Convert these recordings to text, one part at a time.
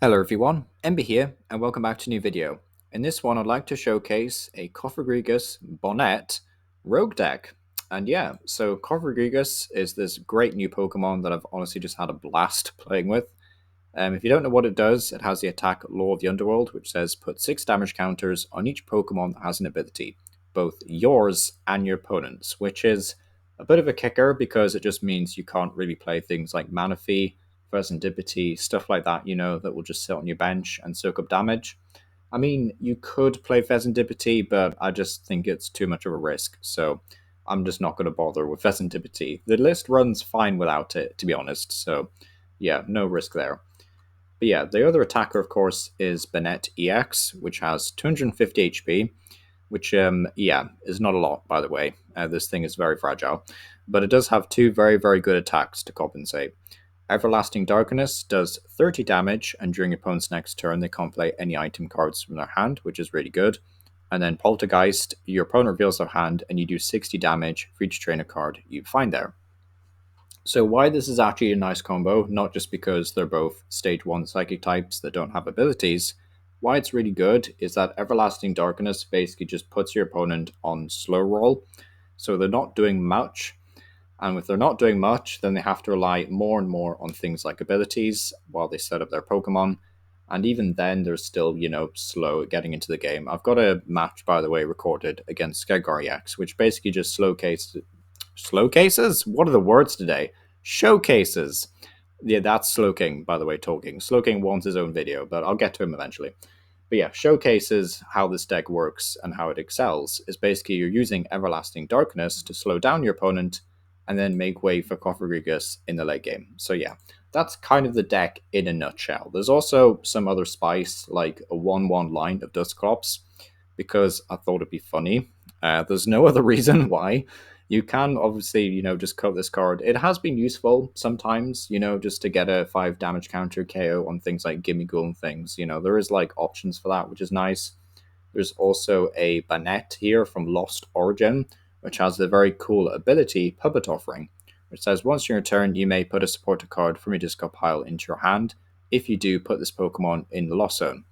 Hello everyone, Ember here, and welcome back to a new video. In this one, I'd like to showcase a Cofagrigus Banette Rogue deck. And yeah, so Cofagrigus is this great new Pokemon that I've honestly just had a blast playing with. If you don't know what it does, it has the attack Law of the Underworld, which says put 6 damage counters on each Pokemon that has an ability, both yours and your opponent's, which is a bit of a kicker because it just means you can't really play things like Manaphy, Serendipity, stuff like that, that will just sit on your bench and soak up damage. I mean, you could play Serendipity, but I just think it's too much of a risk, so I'm just not going to bother with Serendipity. The list runs fine without it, to be honest, so yeah, no risk there. But yeah, the other attacker, of course, is Banette EX, which has 250 HP, which, is not a lot, by the way. This thing is very fragile, but it does have 2 very, very good attacks to compensate. Everlasting Darkness does 30 damage, and during your opponent's next turn, they can't play any item cards from their hand, which is really good. And then Poltergeist, your opponent reveals their hand, and you do 60 damage for each trainer card you find there. So why this is actually a nice combo, not just because they're both stage 1 psychic types that don't have abilities, why it's really good is that Everlasting Darkness basically just puts your opponent on slow roll, so they're not doing much. And if they're not doing much, then they have to rely more and more on things like abilities while they set up their Pokemon. And even then, they're still, slow at getting into the game. I've got a match, by the way, recorded against Skeggar EX, which basically just Slowcases? What are the words today? Showcases. Yeah, that's Slowking, by the way, talking. Slowking wants his own video, but I'll get to him eventually. But yeah, showcases how this deck works and how it excels is basically you're using Everlasting Darkness to slow down your opponent and then make way for Cofagrigus in the late game. So yeah, that's kind of the deck in a nutshell. There's also some other spice, like a 1-1 line of Dusclops, because I thought it'd be funny. There's no other reason why. You can obviously, just cut this card. It has been useful sometimes, just to get a 5 damage counter KO on things like Gimmighoul and things. There is like options for that, which is nice. There's also a Banette here from Lost Origin, which has the very cool ability Puppet Offering, which says once in your turn, you may put a supporter card from your discard pile into your hand. If you do, put this Pokemon in the Lost Zone,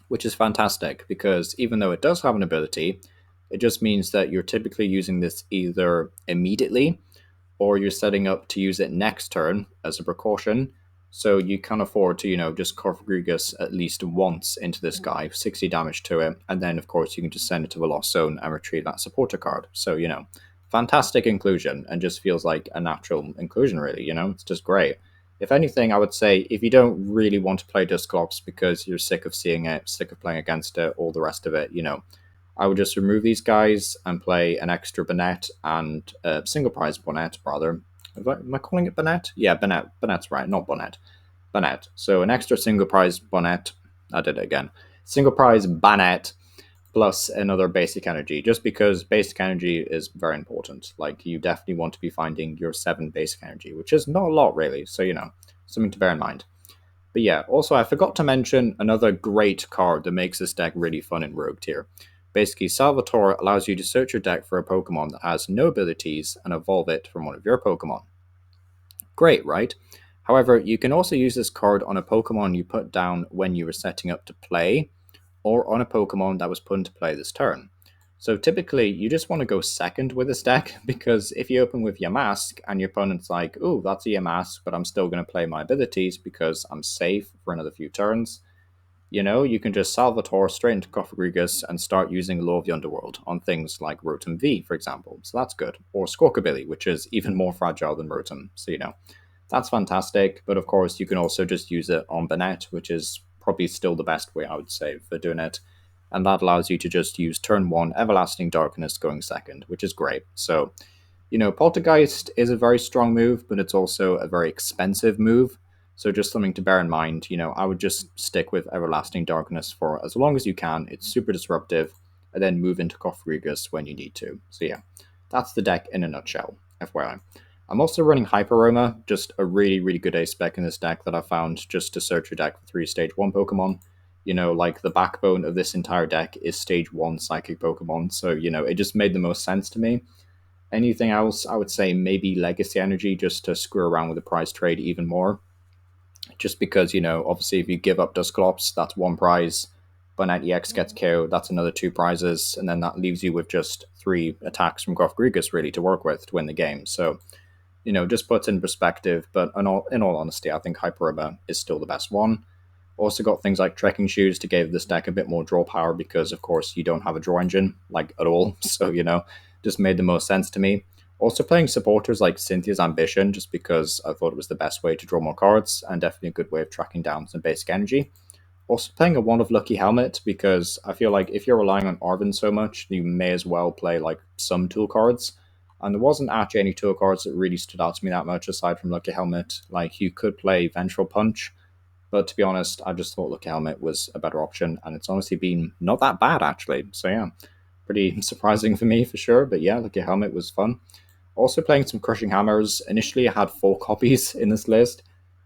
which is fantastic because even though it does have an ability, it just means that you're typically using this either immediately or you're setting up to use it next turn as a precaution. So you can afford to, just Cofagrigus at least once into this guy, 60 damage to it, and then of course you can just send it to the Lost Zone and retrieve that supporter card. So, fantastic inclusion and just feels like a natural inclusion really, it's just great. If anything, I would say if you don't really want to play Dusclops because you're sick of seeing it, sick of playing against it, all the rest of it, I would just remove these guys and play an extra Banette and single prize Banette, rather. Am I calling it Banette? Yeah, Banette. Banette's right, not Banette. Banette. So an extra single prize Banette. I did it again. Single prize Banette plus another basic energy, just because basic energy is very important. Like, you definitely want to be finding your 7 basic energy, which is not a lot, really. So, something to bear in mind. But yeah, also, I forgot to mention another great card that makes this deck really fun in Rogue tier. Basically, Salvatore allows you to search your deck for a Pokemon that has no abilities and evolve it from one of your Pokemon. Great, right? However, you can also use this card on a Pokemon you put down when you were setting up to play, or on a Pokemon that was put into play this turn. So typically, you just want to go second with this deck, because if you open with Yamask and your opponent's like, ooh, that's a Yamask, but I'm still going to play my abilities because I'm safe for another few turns, you can just Salvatore straight into Cofagrigus and start using Law of the Underworld on things like Rotom V, for example. So that's good. Or Squawkabilly, which is even more fragile than Rotom. So, that's fantastic. But of course, you can also just use it on Banette, which is probably still the best way, I would say, for doing it. And that allows you to just use turn 1 Everlasting Darkness going second, which is great. So, Poltergeist is a very strong move, but it's also a very expensive move. So just something to bear in mind, I would just stick with Everlasting Darkness for as long as you can. It's super disruptive, and then move into Cofagrigus when you need to. So yeah, that's the deck in a nutshell, FYI. I'm also running Hyper Aroma, just a really, really good ace spec in this deck that I found just to search your deck for 3 Stage 1 Pokemon. Like the backbone of this entire deck is Stage 1 Psychic Pokemon, so, it just made the most sense to me. Anything else, I would say maybe Legacy Energy, just to screw around with the prize trade even more. just because, you know, obviously if you give up Dusclops, that's one prize. Banette EX gets KO, that's another 2 prizes, and then that leaves you with just 3 attacks from Cofagrigus really to work with to win the game. So, you know, just puts in perspective, but in all honesty, I think Hyper Aroma is still the best one. Also got things like Trekking Shoes to give this deck a bit more draw power because, of course, you don't have a draw engine, like, at all. So, you know, just made the most sense to me. Also playing supporters like Cynthia's Ambition, just because I thought it was the best way to draw more cards, and definitely a good way of tracking down some basic energy. Also playing a Wand of Lucky Helmet, because I feel like if you're relying on Arven so much, you may as well play, like, some tool cards. And there wasn't actually any tool cards that really stood out to me that much, aside from Lucky Helmet. Like, you could play Vengeful Punch, but to be honest, I just thought Lucky Helmet was a better option, and it's honestly been not that bad, actually. So yeah, pretty surprising for me, for sure. But yeah, Lucky Helmet was fun. Also playing some Crushing Hammers. Initially, I had 4 copies in this list,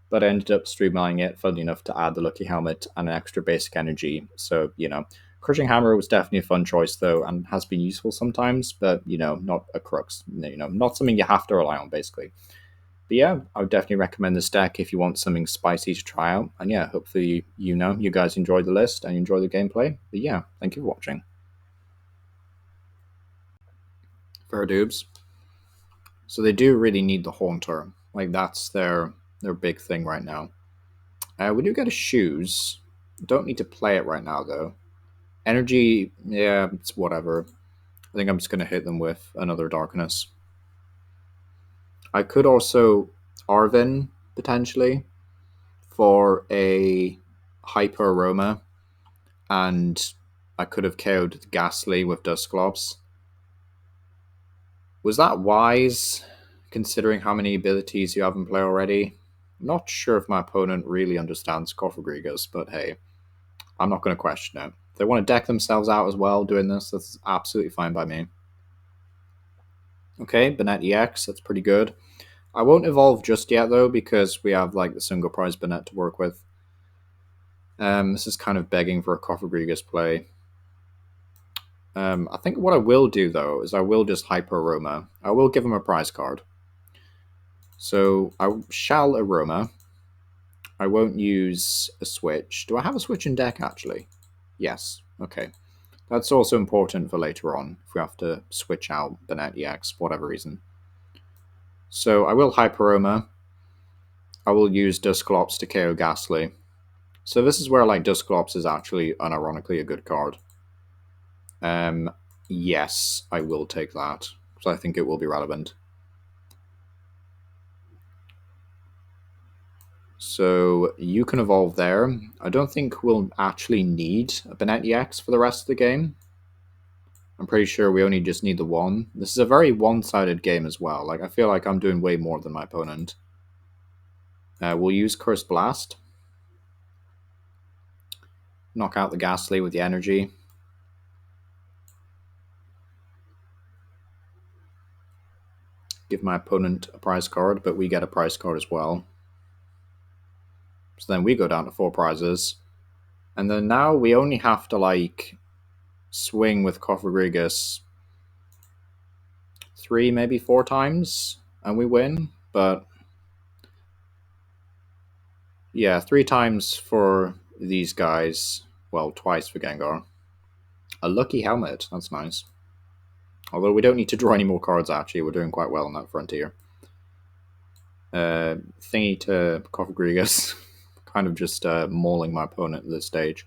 but I ended up streamlining it, funnily enough, to add the Lucky Helmet and an extra basic energy. So, you know, Crushing Hammer was definitely a fun choice, though, and has been useful sometimes, but, you know, not a crux. You know, not something you have to rely on, basically. But yeah, I would definitely recommend this deck if you want something spicy to try out. And yeah, hopefully, you know, you guys enjoyed the list and enjoy the gameplay. But yeah, thank you for watching. Fair dubes. So they do really need the Haunter. Like, that's their big thing right now. We do get a Shoes. Don't need to play it right now, though. Energy, yeah, it's whatever. I think I'm just going to hit them with another Darkness. I could also Arven, potentially, for a Hyper Aroma, and I could have KO'd Ghastly with Dusclops. Was that wise, considering how many abilities you have in play already? Not sure if my opponent really understands Cofagrigus, but hey, I'm not going to question it. If they want to deck themselves out as well doing this, that's absolutely fine by me. Okay, Banette EX, that's pretty good. I won't evolve just yet, though, because we have, like, the single prize Banette to work with. This is kind of begging for a Cofagrigus play. I think what I will do, though, is I will just Hyper Aroma. I will give him a prize card. So I shall Aroma. I won't use a Switch. Do I have a Switch in deck, actually? Yes. Okay. That's also important for later on, if we have to switch out Banette EX for whatever reason. So I will Hyper Aroma. I will use Dusclops to KO Ghastly. So this is where, like, Dusclops is actually unironically a good card. Yes, I will take that, because I think it will be relevant. So you can evolve there. I don't think we'll actually need a Banette EX for the rest of the game. I'm pretty sure we only just need the one. This is a very one-sided game as well. Like, I feel like I'm doing way more than my opponent. We'll use Cursed Blast. Knock out the Ghastly with the energy. Give my opponent a prize card, but we get a prize card as well. So then we go down to 4 prizes. And then now we only have to, like, swing with Cofagrigus 3, maybe 4 times, and we win. But yeah, 3 times for these guys. Well, twice for Gengar. A Lucky Helmet, that's nice. Although we don't need to draw any more cards, actually. We're doing quite well on that frontier. Thingy to Cofagrigus. Kind of just mauling my opponent at this stage.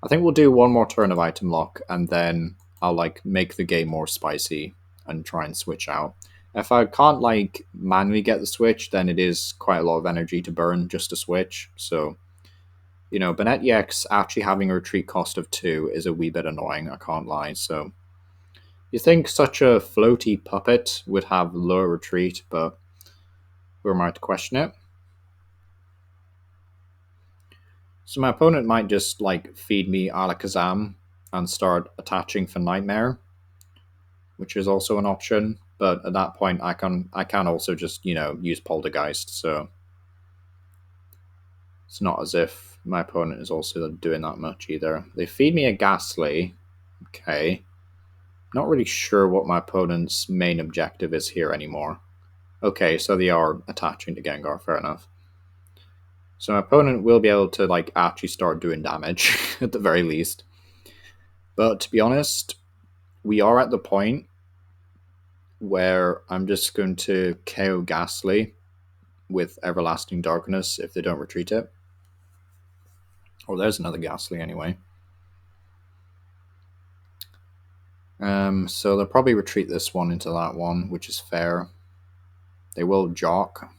I think we'll do one more turn of item lock, and then I'll, like, make the game more spicy and try and switch out. If I can't, like, manually get the switch, then it is quite a lot of energy to burn just to switch. So, you know, Banette EX actually having a retreat cost of 2 is a wee bit annoying, I can't lie. So you think such a floaty puppet would have lower retreat, but who am I to question it? So my opponent might just, like, feed me Alakazam and start attaching for Nightmare, which is also an option. But at that point, I can also just, you know, use Poltergeist. So it's not as if my opponent is also doing that much either. They feed me a Ghastly. Okay. Not really sure what my opponent's main objective is here anymore. Okay, so they are attaching to Gengar. Fair enough. So my opponent will be able to like actually start doing damage at the very least. But to be honest, we are at the point where I'm just going to KO Ghastly with Everlasting Darkness if they don't retreat it. Oh, there's another Ghastly anyway. So they'll probably retreat this one into that one, which is fair. They will Jock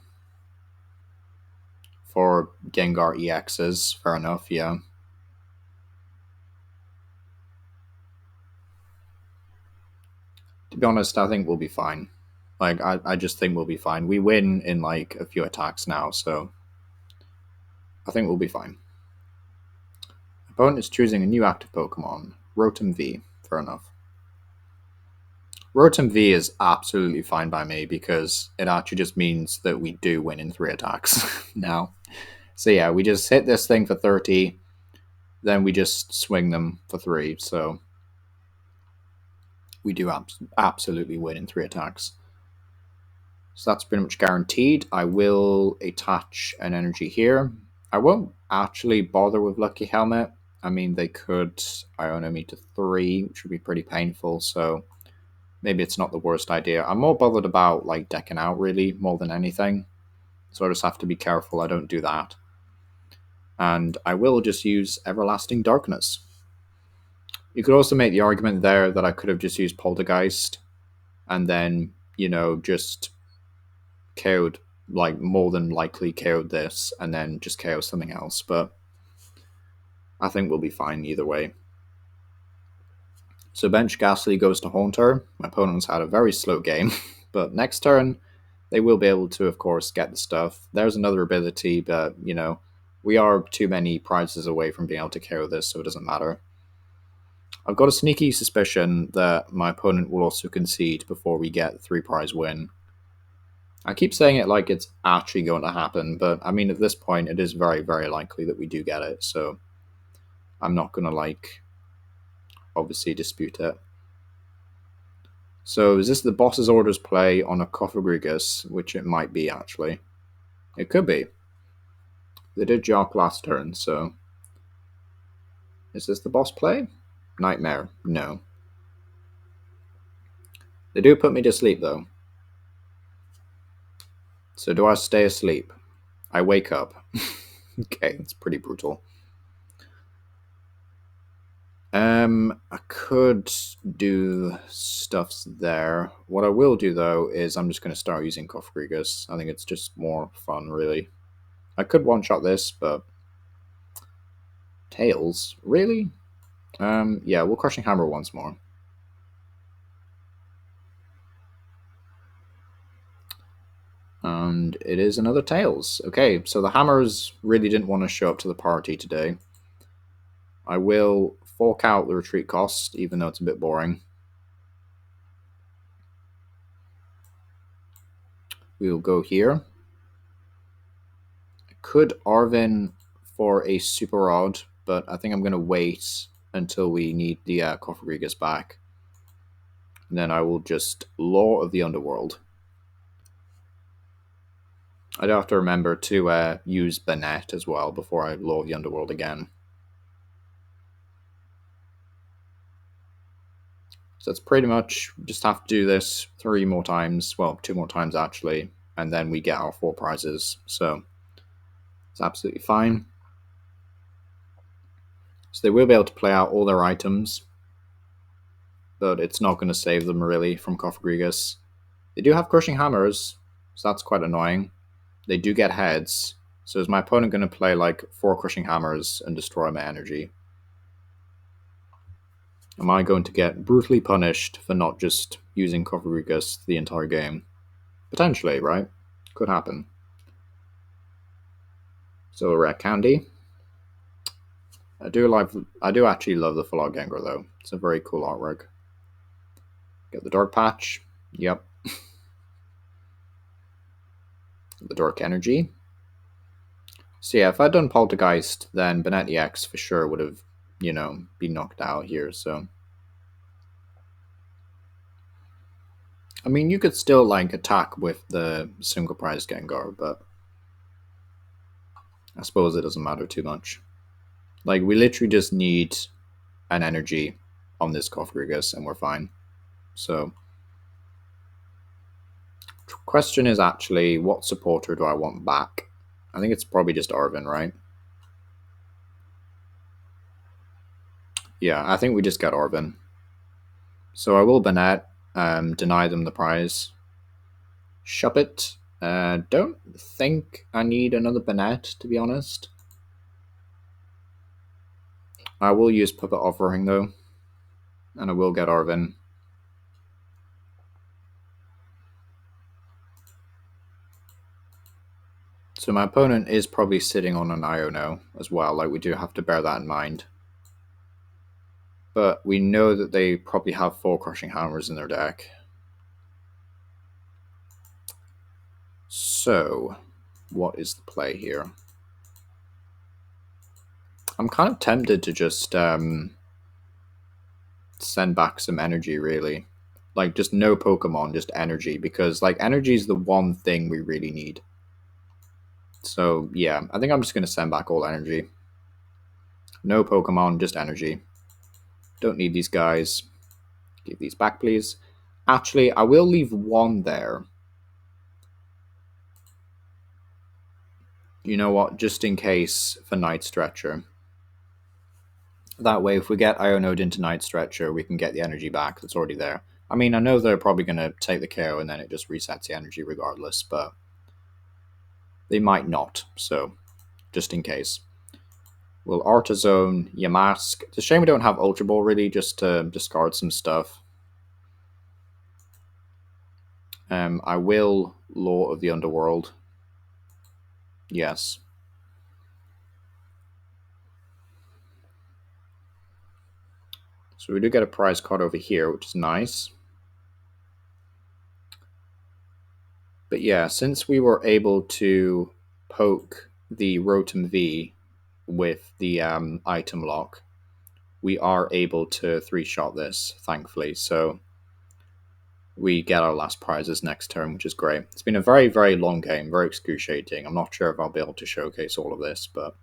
for Gengar EXs, fair enough, yeah. To be honest, I think we'll be fine. Like, I just think we'll be fine. We win in, like, a few attacks now, so I think we'll be fine. Opponent is choosing a new active Pokemon, Rotom V, fair enough. Rotom V is absolutely fine by me because it actually just means that we do win in 3 attacks now. So yeah, we just hit this thing for 30, then we just swing them for 3, so we do absolutely win in 3 attacks. So that's pretty much guaranteed. I will attach an energy here. I won't actually bother with Lucky Helmet. I mean, they could Iono me to 3, which would be pretty painful, so maybe it's not the worst idea. I'm more bothered about like decking out really more than anything. So I just have to be careful I don't do that. And I will just use Everlasting Darkness. You could also make the argument there that I could have just used Poltergeist and then, you know, just KO'd, like more than likely KO'd this and then just KO something else. But I think we'll be fine either way. So bench Ghastly goes to Haunter. My opponent's had a very slow game, but next turn they will be able to, of course, get the stuff. There's another ability, but, you know, we are too many prizes away from being able to KO this, so it doesn't matter. I've got a sneaky suspicion that my opponent will also concede before we get the 3-prize win. I keep saying it like it's actually going to happen, but I mean, at this point, it is very, very likely that we do get it, so I'm not going to, like, obviously dispute it. So is this the boss's orders play on a Cofagrigus, which it might be, actually. It could be. They did Jock last turn, so... Is this the boss play? Nightmare. No. They do put me to sleep, though. So do I stay asleep? I wake up. Okay, that's pretty brutal. I could do stuffs there. What I will do, though, is I'm just going to start using Cofagrigus. I think it's just more fun, really. I could one-shot this, but... Tails? Really? Yeah, we'll Crushing Hammer once more. And it is another Tails. Okay, so the Hammers really didn't want to show up to the party today. I will fork out the retreat cost, even though it's a bit boring. We'll go here. I could Arven for a Super Rod, but I think I'm going to wait until we need the Cofagrigus back. And then I will just Law of the Underworld. I do have to remember to use Banette as well before I Law of the Underworld again. So it's pretty much just have to do this 3 more times, well, 2 more times actually, and then we get our 4 prizes. So it's absolutely fine. So they will be able to play out all their items, but it's not going to save them really from Cofagrigus. They do have Crushing Hammers, so that's quite annoying. They do get heads, so is my opponent going to play like 4 Crushing Hammers and destroy my energy? Am I going to get brutally punished for not just using Cofagrigus the entire game? Potentially, right? Could happen. So a rare candy. I do actually love the Full Art Gengar though. It's a very cool artwork. Get the Dark Patch. Yep. The Dark Energy. So yeah, if I'd done Poltergeist, then Banette EX for sure would have, you know, been knocked out here, so. I mean, you could still, like, attack with the single prize Gengar, but I suppose it doesn't matter too much. Like, we literally just need an energy on this Cofagrigus and we're fine. So, question is actually, what supporter do I want back? I think it's probably just Arven, right? Yeah, I think we just got Arven. So I will Banette, deny them the prize. Shuppet. Don't think I need another Banette, to be honest. I will use Puppet Offering, though. And I will get Arven. So my opponent is probably sitting on an Iono as well. Like, we do have to bear that in mind. But we know that they probably have 4 Crushing Hammers in their deck. So, what is the play here? I'm kind of tempted to just send back some energy, really. Like, just no Pokemon, just energy, because, like, energy is the one thing we really need. So, yeah, I think I'm just going to send back all energy. No Pokemon, just energy. Don't need these guys. Give these back, please. Actually, I will leave one there. You know what? Just in case for Night Stretcher. That way, if we get Iono'd into Night Stretcher, we can get the energy back that's already there. I mean, I know they're probably going to take the KO and then it just resets the energy regardless, but they might not, so just in case. We'll Artazone, Yamask. It's a shame we don't have Ultra Ball, really, just to discard some stuff. I will Law of the Underworld. Yes. So we do get a prize card over here, which is nice. But yeah, since we were able to poke the Rotom V with the item lock, we are able to 3-shot this, thankfully. So we get our last prizes next turn, which is great. It's been a very, very long game, very excruciating. I'm not sure if I'll be able to showcase all of this, but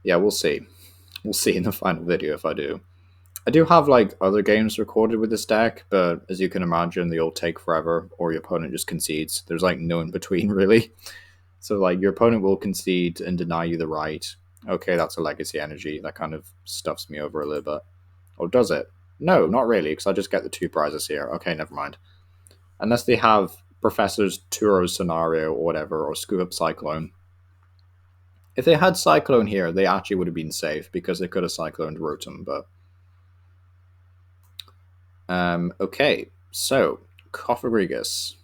yeah, we'll see. We'll see in the final video if I do. I do have like other games recorded with this deck, but as you can imagine, they all take forever, or your opponent just concedes. There's like no in between, really. So like your opponent will concede and deny you the right. Okay, that's a legacy energy. That kind of stuffs me over a little bit. Or does it? No, not really, because I just get the 2 prizes here. Okay, never mind. Unless they have Professor's Turo Scenario or whatever, or Scoop Up Cyclone. If they had Cyclone here, they actually would have been safe, because they could have Cycloned Rotom, but... okay, so, Cofagrigus.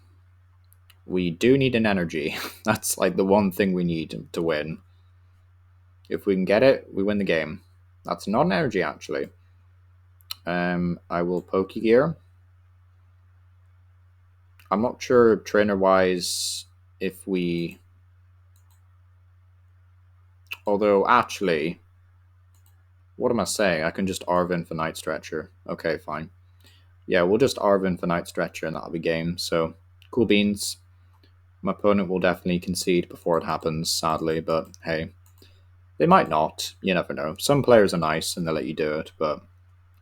We do need an energy. That's like the one thing we need to win. If we can get it, we win the game. That's not an energy, actually. I will Pokégear. I'm not sure trainer-wise if we... Although, actually... What am I saying? I can just Arven for Night Stretcher. Okay, fine. Yeah, we'll just Arven for Night Stretcher and that'll be game. So, cool beans. My opponent will definitely concede before it happens, sadly, but hey. They might not. You never know. Some players are nice and they'll let you do it, but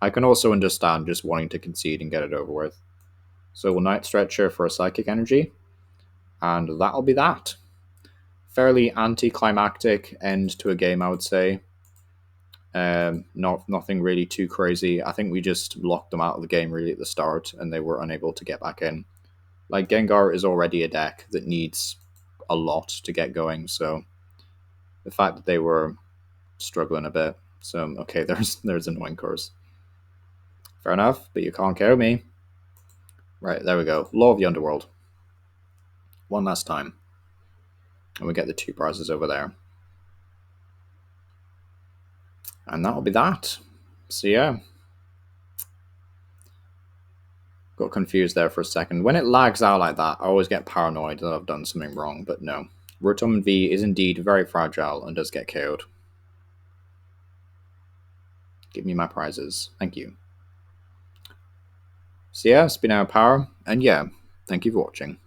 I can also understand just wanting to concede and get it over with. So we'll Night Stretcher for a Psychic Energy, and that'll be that. Fairly anticlimactic end to a game, I would say. Nothing really too crazy. I think we just locked them out of the game really at the start, and they were unable to get back in. Like, Gengar is already a deck that needs a lot to get going, so the fact that they were struggling a bit. So, okay, there's annoying cars. Fair enough, but you can't KO me. Right, there we go. Law of the Underworld. One last time. And we get the 2 prizes over there. And that'll be that. So yeah. Got confused there for a second. When it lags out like that, I always get paranoid that I've done something wrong, but no. Rotom V is indeed very fragile and does get KO'd. Give me my prizes. Thank you. So yeah, it's been our PAR, and yeah, thank you for watching.